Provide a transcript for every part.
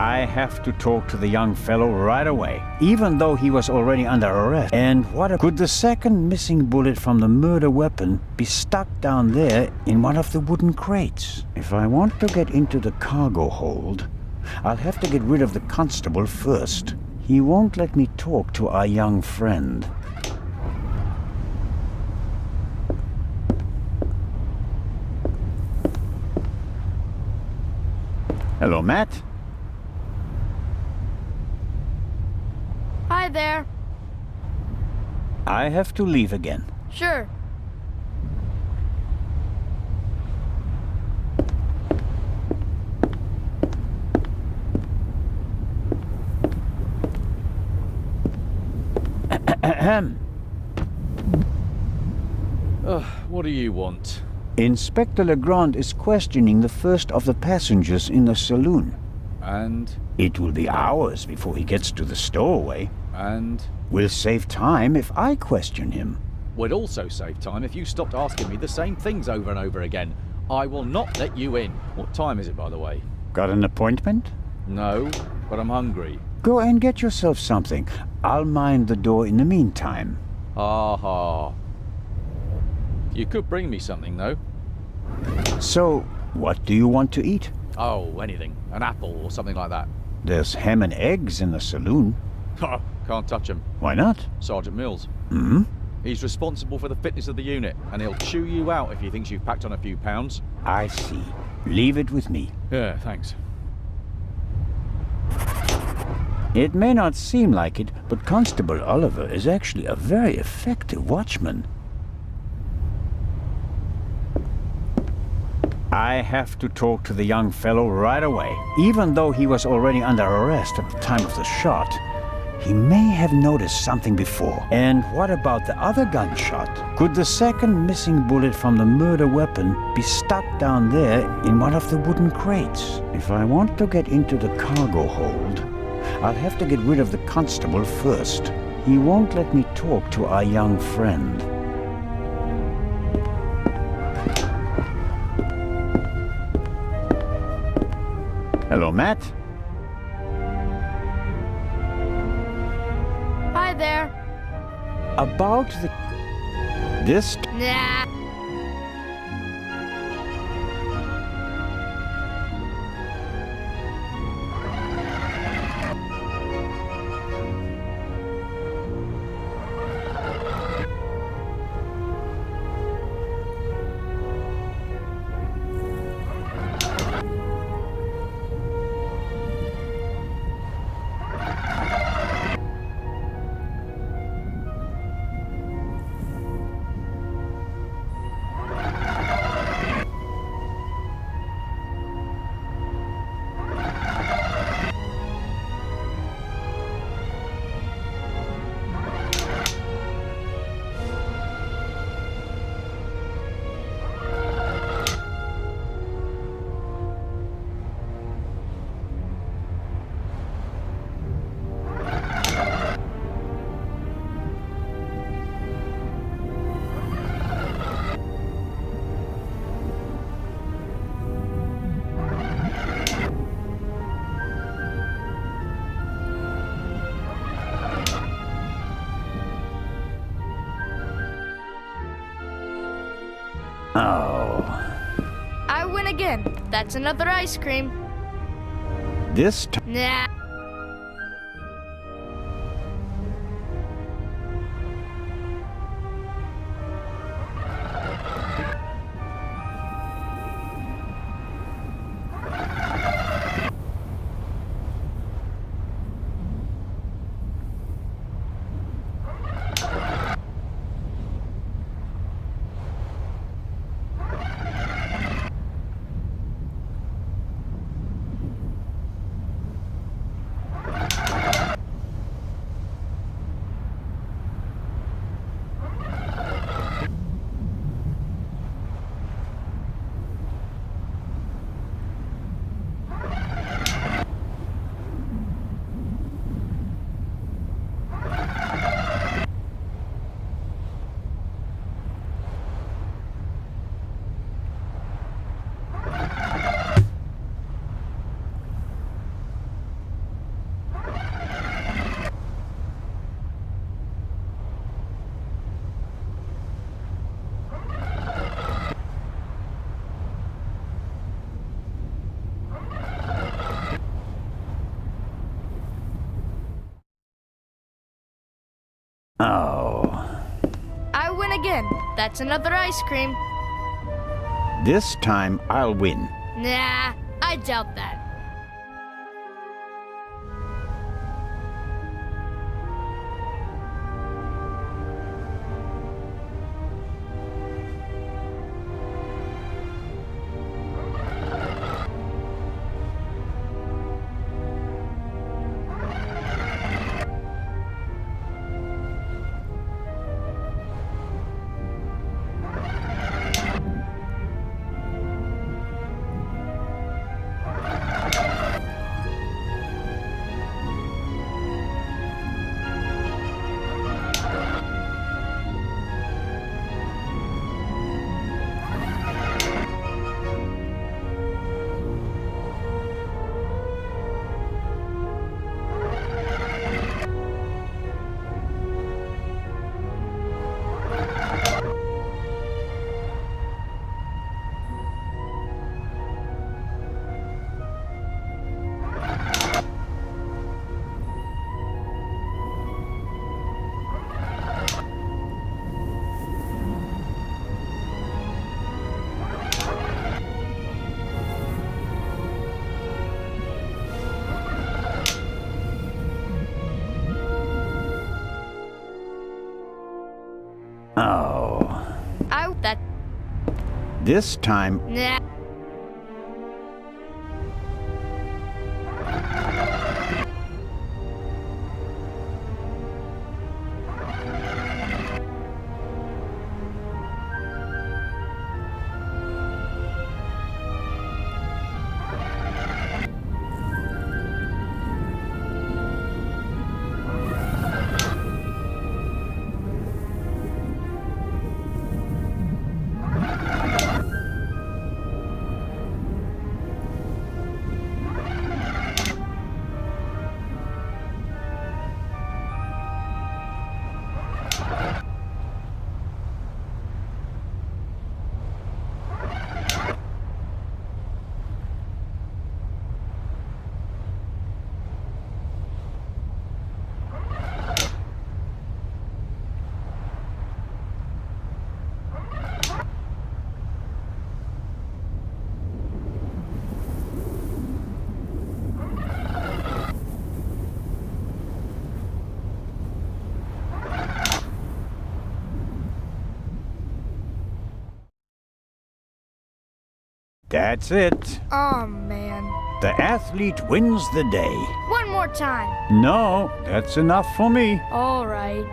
I have to talk to the young fellow right away, even though he was already under arrest. And could the second missing bullet from the murder weapon be stuck down there in one of the wooden crates? If I want to get into the cargo hold, I'll have to get rid of the constable first. He won't let me talk to our young friend. Hello, Matt. Hi there. I have to leave again. Sure. Ahem. What do you want? Inspector Legrand is questioning the first of the passengers in the saloon. And? It will be hours before he gets to the stowaway. And? We'll save time if I question him. We'd also save time if you stopped asking me the same things over and over again. I will not let you in. What time is it, by the way? Got an appointment? No, but I'm hungry. Go and get yourself something. I'll mind the door in the meantime. Aha. You could bring me something, though. So, what do you want to eat? Oh, anything. An apple or something like that. There's ham and eggs in the saloon. Ha! Can't touch him. Why not? Sergeant Mills. Hmm? He's responsible for the fitness of the unit, and he'll chew you out if he thinks you've packed on a few pounds. I see. Leave it with me. Yeah, thanks. It may not seem like it, but Constable Oliver is actually a very effective watchman. I have to talk to the young fellow right away. Even though he was already under arrest at the time of the shot, he may have noticed something before. And what about the other gunshot? Could the second missing bullet from the murder weapon be stuck down there in one of the wooden crates? If I want to get into the cargo hold, I'll have to get rid of the constable first. He won't let me talk to our young friend. Hello, Matt. Hi there. About this... Nah. Oh. I win again. That's another ice cream. This time... Nah. again. That's another ice cream. This time I'll win. Nah, I doubt that. Oh. That. This time, Nah. that's it. Oh, man. The athlete wins the day. One more time. No, that's enough for me. All right.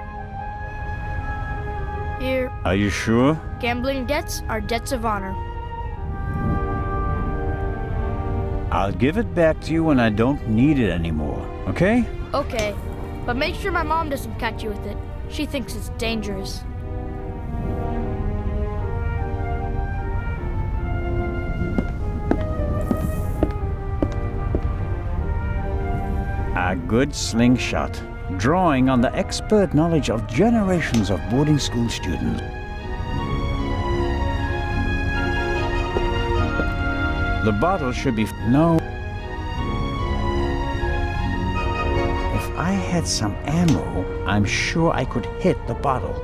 Here, Are you sure? gambling debts are debts of honor. I'll give it back to you when I don't need it anymore, okay? Okay, but make sure my mom doesn't catch you with it. She thinks it's dangerous. A good slingshot, drawing on the expert knowledge of generations of boarding school students. The bottle should be... No. If I had some ammo, I'm sure I could hit the bottle.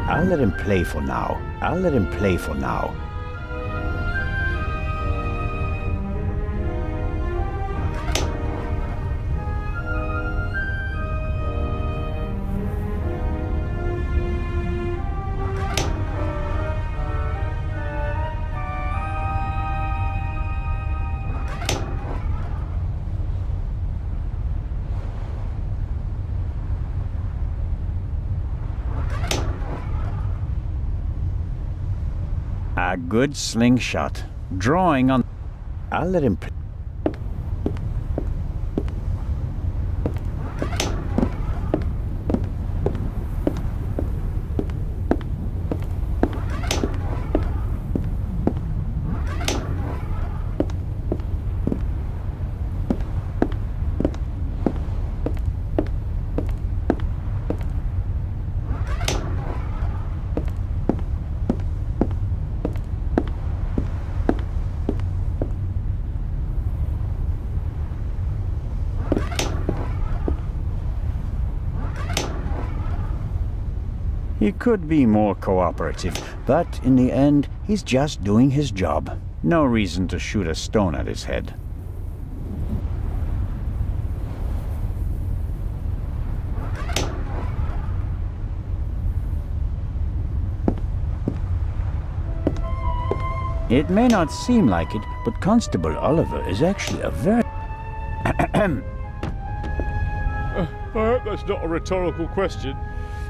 I'll let him play for now. I'll let him play for now. good slingshot. Drawing on... I'll let him... He could be more cooperative, but in the end, he's just doing his job. No reason to shoot a stone at his head. It may not seem like it, but Constable Oliver is actually a very... I hope that's not a rhetorical question.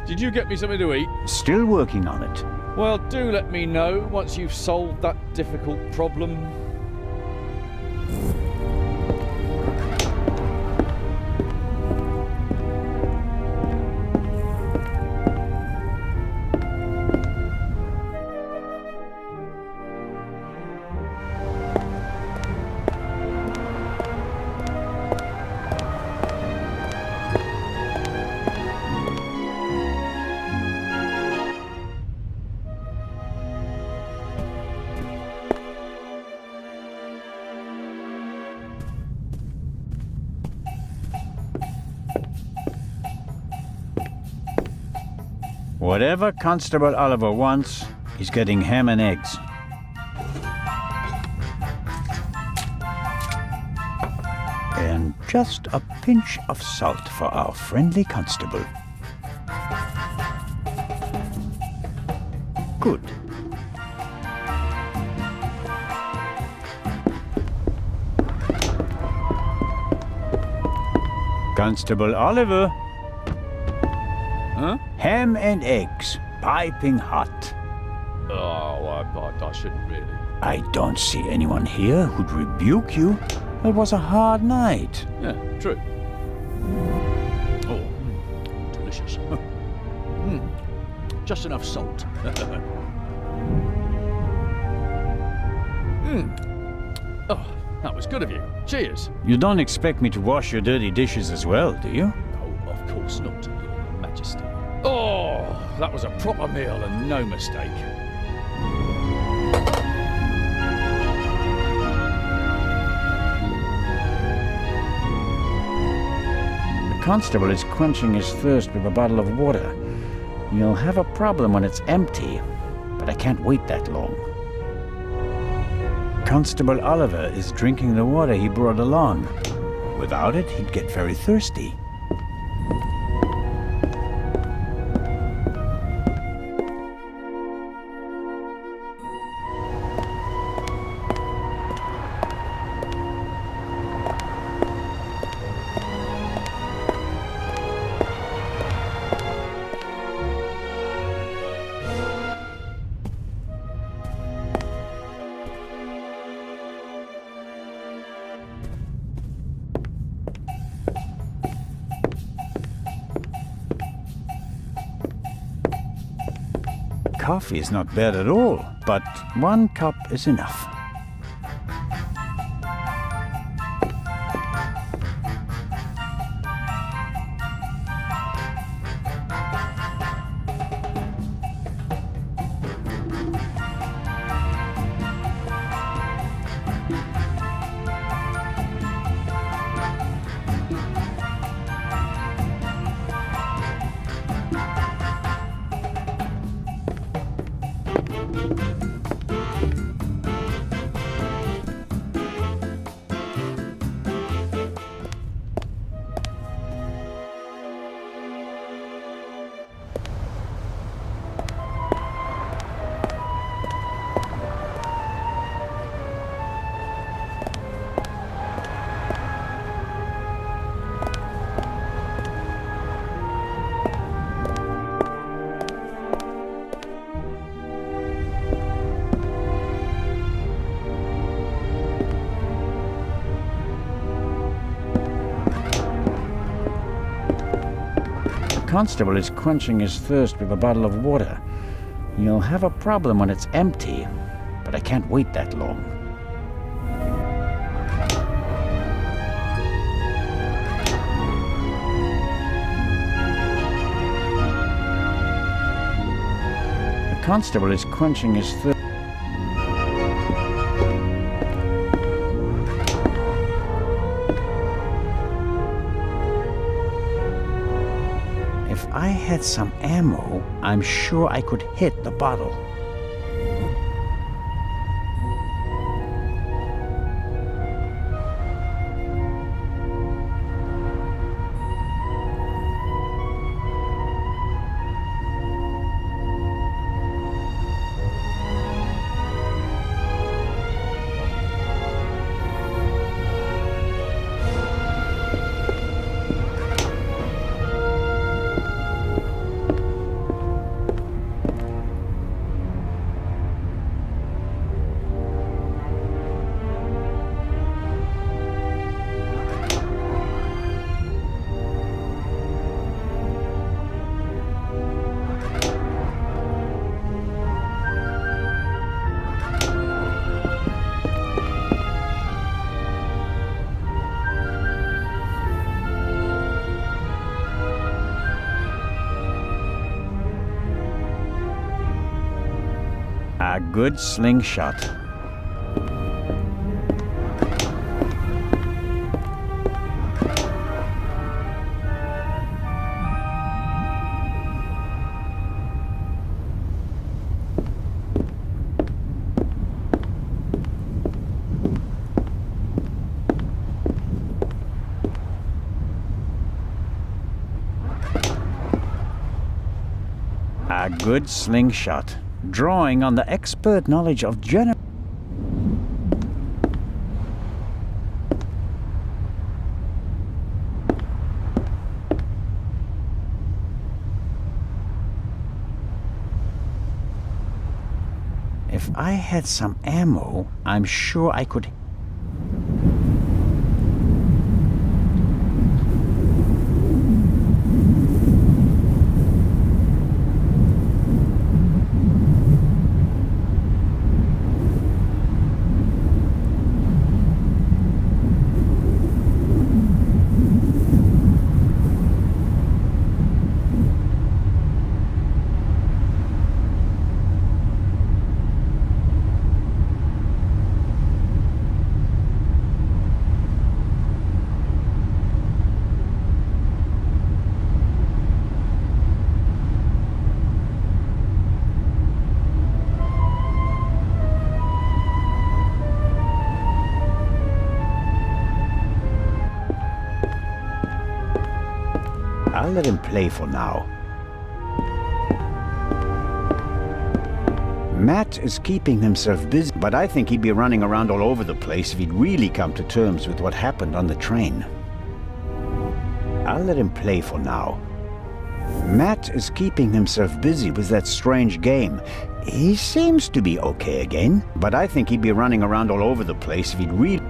Did you get me something to eat? Still working on it. Well, do let me know once you've solved that difficult problem. Whatever Constable Oliver wants, he's getting ham and eggs. And just a pinch of salt for our friendly constable. Good. Constable Oliver. Huh? Ham and eggs, piping hot. Oh, I shouldn't really. I don't see anyone here who'd rebuke you. It was a hard night. Yeah, true. Oh, delicious. Just enough salt. Oh, that was good of you. Cheers. You don't expect me to wash your dirty dishes as well, do you? Oh, of course not, Your Majesty. Oh, that was a proper meal and no mistake. The constable is quenching his thirst with a bottle of water. You'll have a problem when it's empty, but I can't wait that long. Constable Oliver is drinking the water he brought along. Without it, he'd get very thirsty. Coffee is not bad at all, but 1 cup is enough. constable is quenching his thirst with a bottle of water. You'll have a problem when it's empty, but I can't wait that long. The constable is quenching his thirst. If I had some ammo, I'm sure I could hit the bottle. A good slingshot. A good slingshot. Drawing on the expert knowledge of general. If I had some ammo, I'm sure I could. I'll let him play for now. Matt is keeping himself busy, but I think he'd be running around all over the place if he'd really come to terms with what happened on the train. I'll let him play for now. Matt is keeping himself busy with that strange game. He seems to be okay again, but I think he'd be running around all over the place if he'd really...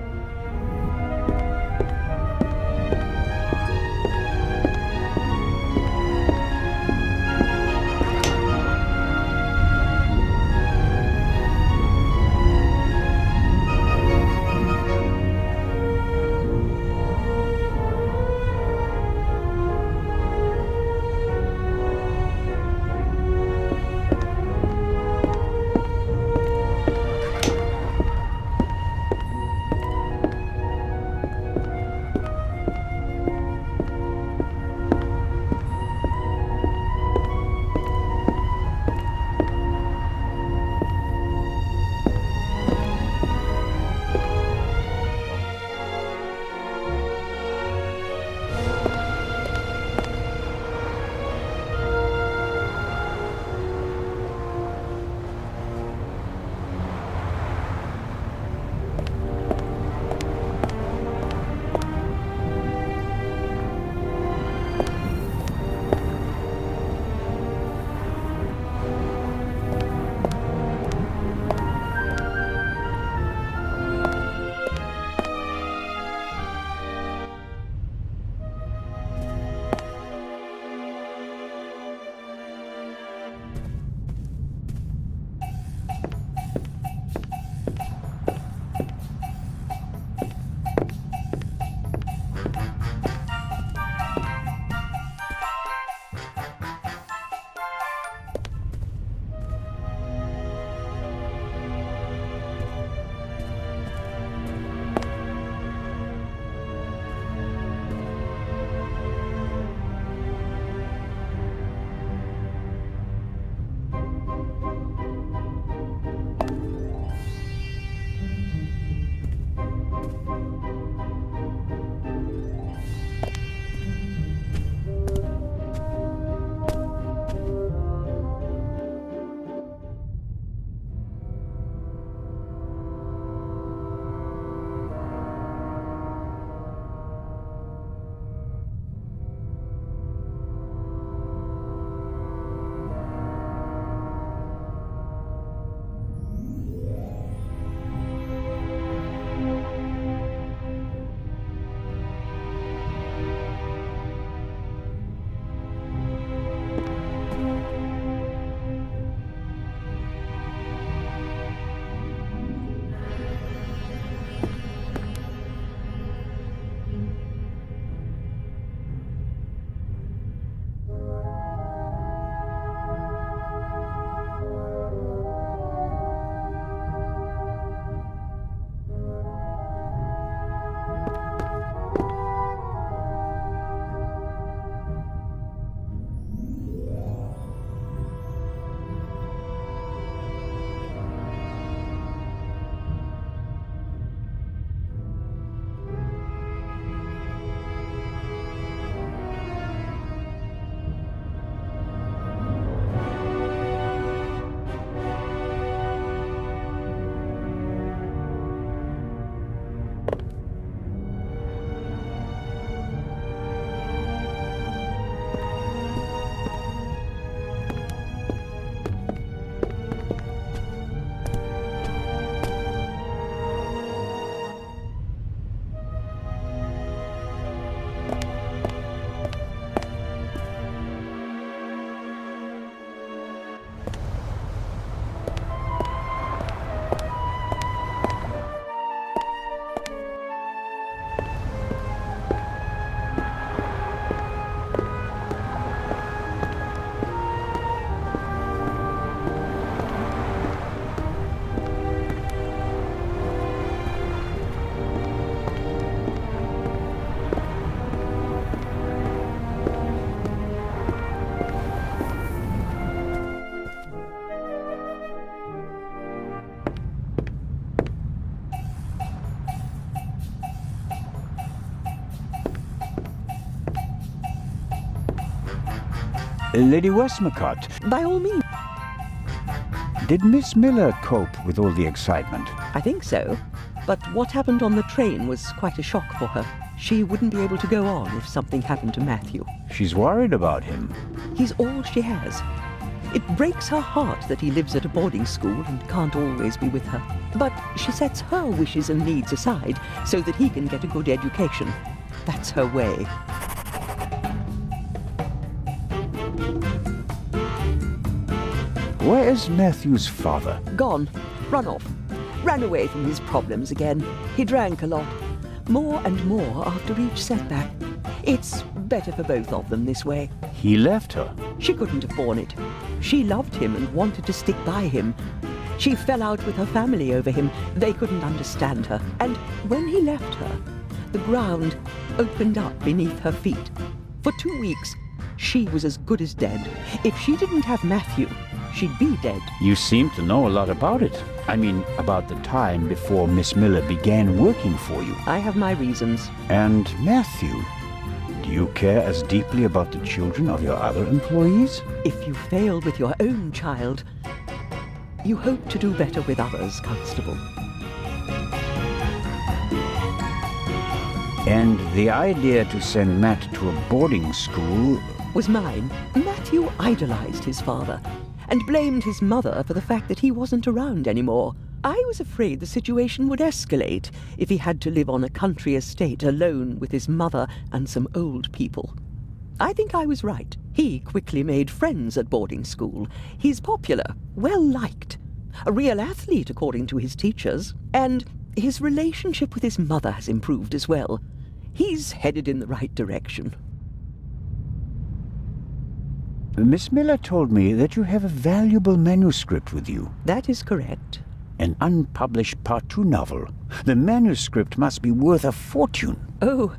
Lady Westmacott, By all means. did Miss Miller cope with all the excitement? I think so. But what happened on the train was quite a shock for her. She wouldn't be able to go on if something happened to Matthew. She's worried about him. He's all she has. It breaks her heart that he lives at a boarding school and can't always be with her. But she sets her wishes and needs aside so that he can get a good education. That's her way. Where is Matthew's father? Gone. Run off. Ran away from his problems again. He drank a lot. More and more after each setback. It's better for both of them this way. He left her. She couldn't have borne it. She loved him and wanted to stick by him. She fell out with her family over him. They couldn't understand her. And when he left her, the ground opened up beneath her feet. For 2 weeks, she was as good as dead. If she didn't have Matthew, she'd be dead. You seem to know a lot about it. I mean, about the time before Miss Miller began working for you. I have my reasons. And Matthew, do you care as deeply about the children of your other employees? If you fail with your own child, you hope to do better with others, Constable. And the idea to send Matt to a boarding school... Was mine. Matthew idolized his father and blamed his mother for the fact that he wasn't around anymore. I was afraid the situation would escalate if he had to live on a country estate alone with his mother and some old people. I think I was right. He quickly made friends at boarding school. He's popular, well-liked, a real athlete according to his teachers, and his relationship with his mother has improved as well. He's headed in the right direction. Miss Miller told me that you have a valuable manuscript with you. That is correct. An unpublished Part 2 novel. The manuscript must be worth a fortune. Oh,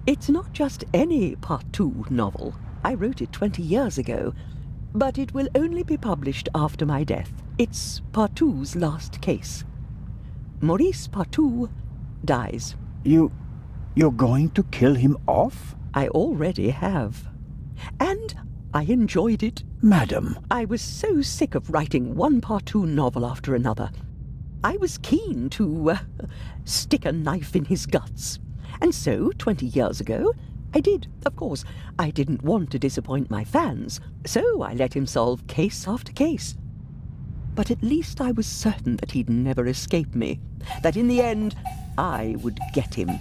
it's not just any Part 2 novel. I wrote it 20 years ago, but it will only be published after my death. It's Part 2's last case. Maurice Part 2 dies. You're going to kill him off? I already have. And I enjoyed it. Madam. I was so sick of writing one Part 2 novel after another. I was keen to stick a knife in his guts. And so, 20 years ago, I did. Of course, I didn't want to disappoint my fans, so I let him solve case after case. But at least I was certain that he'd never escape me, that in the end, I would get him.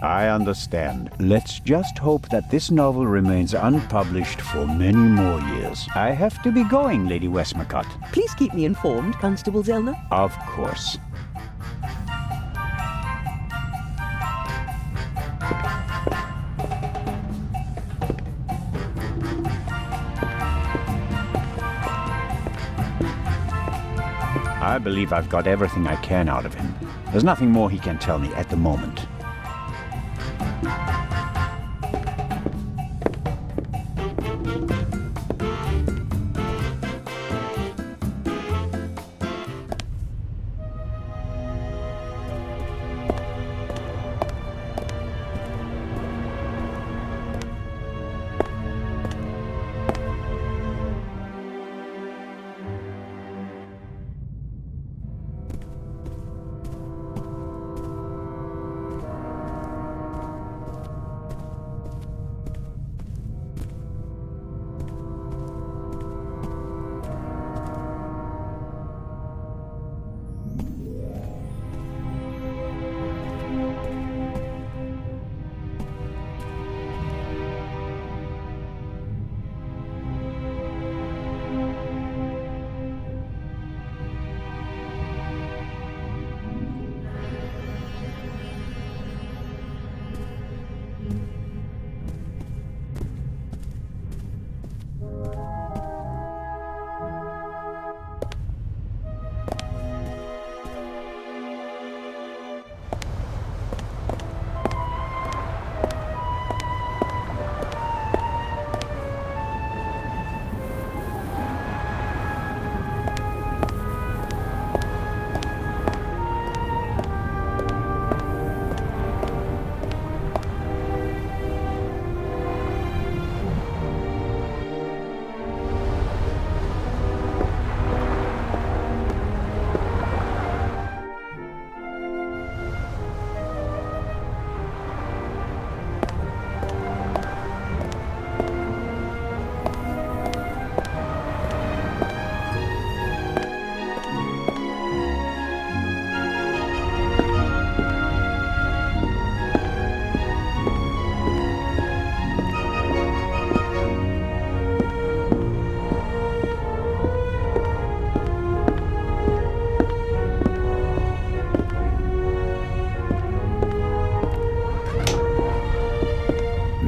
I understand. Let's just hope that this novel remains unpublished for many more years. I have to be going, Lady Westmacott. Please keep me informed, Constable Zellner. Of course. I believe I've got everything I can out of him. There's nothing more he can tell me at the moment.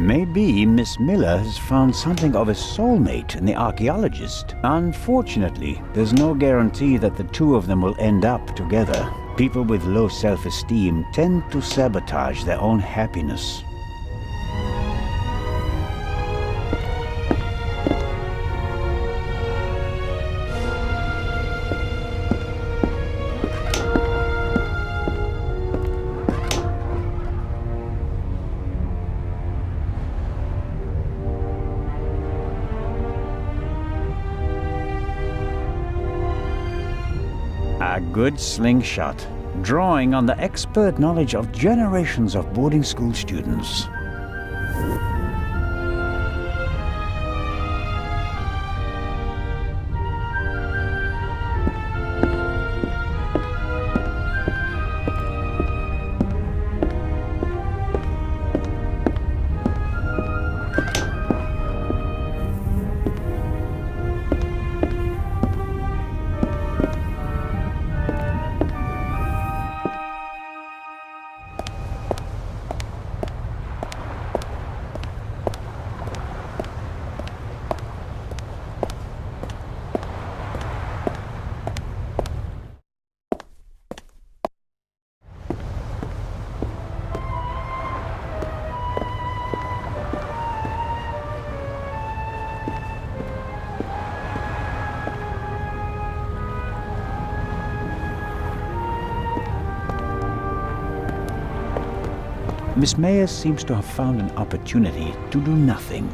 Maybe Miss Miller has found something of a soulmate in the archaeologist. Unfortunately, there's no guarantee that the two of them will end up together. People with low self-esteem tend to sabotage their own happiness. A good slingshot, drawing on the expert knowledge of generations of boarding school students. Miss Mayer seems to have found an opportunity to do nothing.